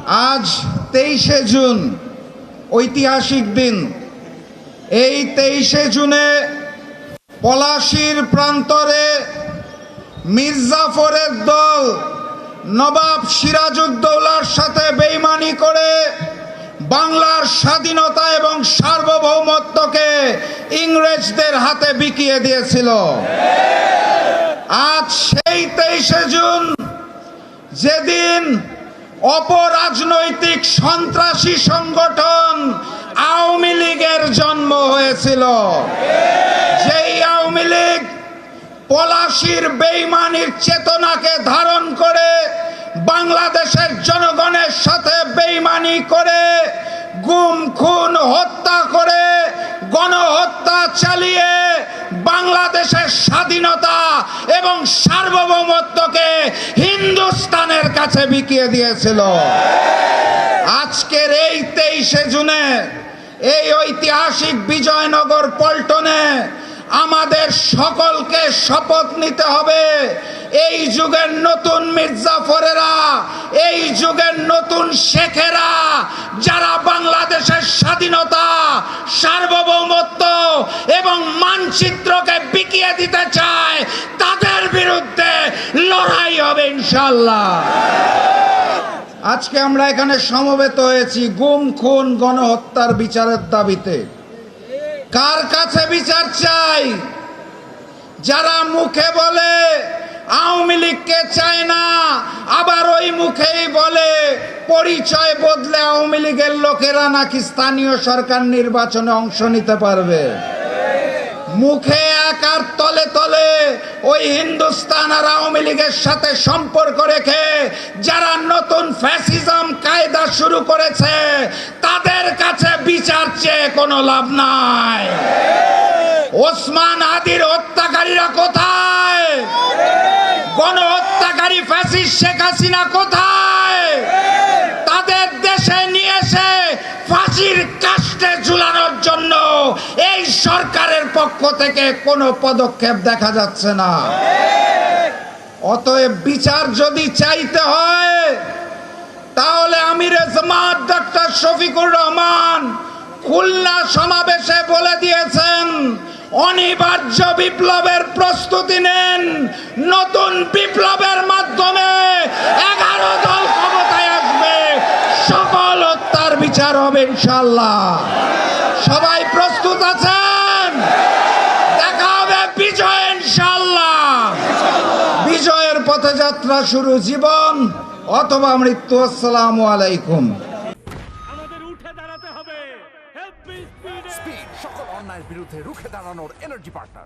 আজ 23শে জুন ঐতিহাসিক দিন। এই 23শে জুনে পলাশীর প্রান্তরে মির্জাফরের দল নবাব সিরাজউদ্দৌলার সাথে বেইমানি করে বাংলার স্বাধীনতা এবং সার্বভৌমত্বকে ইংরেজদের হাতে বিকিয়ে দিয়েছিল। আজ সেই 23শে জুন, যেদিন অপরাজনৈতিক সন্ত্রাসী সংগঠন আওয়ামী লীগের জন্ম হয়েছিল, যেই আওয়ামী লীগ পলাশীর বেইমানির চেতনাকে ধারণ করে বাংলাদেশের জনগণের সাথে বেইমানি করে গুম খুন হত্যা করে গণহত্যা চালিয়ে বাংলাদেশের স্বাধীনতা এবং সার্বভৌমত্বকে হিন্দুস্তানের কাছে বিকিয়ে দিয়েছিল। আজকের এই 23শে জুনে এই ঐতিহাসিক বিজয়নগর পল্টনে আমাদের সকলকে শপথ নিতে হবে, এই যুগের নতুন মির্জাফরেরা, এই যুগের নতুন শেখেরা, যারা বাংলাদেশের স্বাধীনতা, সার্বভৌমত্ব এবং মানচিত্রকে বিকিয়ে দিতে চায়, তাদের বিরুদ্ধে লড়াই হবে ইনশাআল্লাহ। আজকে আমরা এখানে সমবেত হয়েছি গুম খুন গণহত্যার বিচারের দাবিতে। কার কাছে বিচার চাই? যারা মুখে বলে আওয়ামী লীগকে চায় না, আবার ওই মুখেই বলে পরিচয় বদলে আওয়ামী লীগের লোকেরা নাকি স্থানীয় সরকার নির্বাচনে অংশ নিতে পারবে। মুখে এক আর তলে তলে ওই হিন্দুস্তান আর আওয়ামী লীগের সাথে সম্পর্ক রেখে যারা নতুন ফ্যাসিজম কায়দা শুরু করেছে, তাদের কাছে বিচার চেয়ে কোনো লাভ নাই। ওসমান হাদির হত্যাকারীরা কোথায়? গণহত্যাকারী ফ্যাসিস্ট শেখ হাসিনা কোথায়? তাদের দেশে নিয়ে এসে ফাঁসির কাস্টে ঝুলানোর জন্য এই সরকারের পক্ষ থেকে কোনো পদক্ষেপ দেখা যাচ্ছে না। অতএব বিচার যদি চাইতে হয়, তাহলে আমিরে জামাত ডক্টর শফিকুর রহমান খুলনা সমাবেশে বলে দিয়েছেন, অনিবার্য বিপ্লবের প্রস্তুতি নেন। নতুন বিপ্লবের মাধ্যমে 11 দল ক্ষমতায় আসবে, সকল হত্যার বিচার হবে ইনশাআল্লাহ। সবাই প্রস্তুত আছেন? দেখা হবে বিজয় ইনশাআল্লাহ। বিজয়ের পথে যাত্রা শুরু, জীবন অথবা মৃত্যু। আসসালামু আলাইকুম। আমাদের উঠে দাঁড়াতে হবে। স্পিড সকল অন্যায়ের বিরুদ্ধে রুখে দাঁড়ানোর এনার্জি পার্টনার।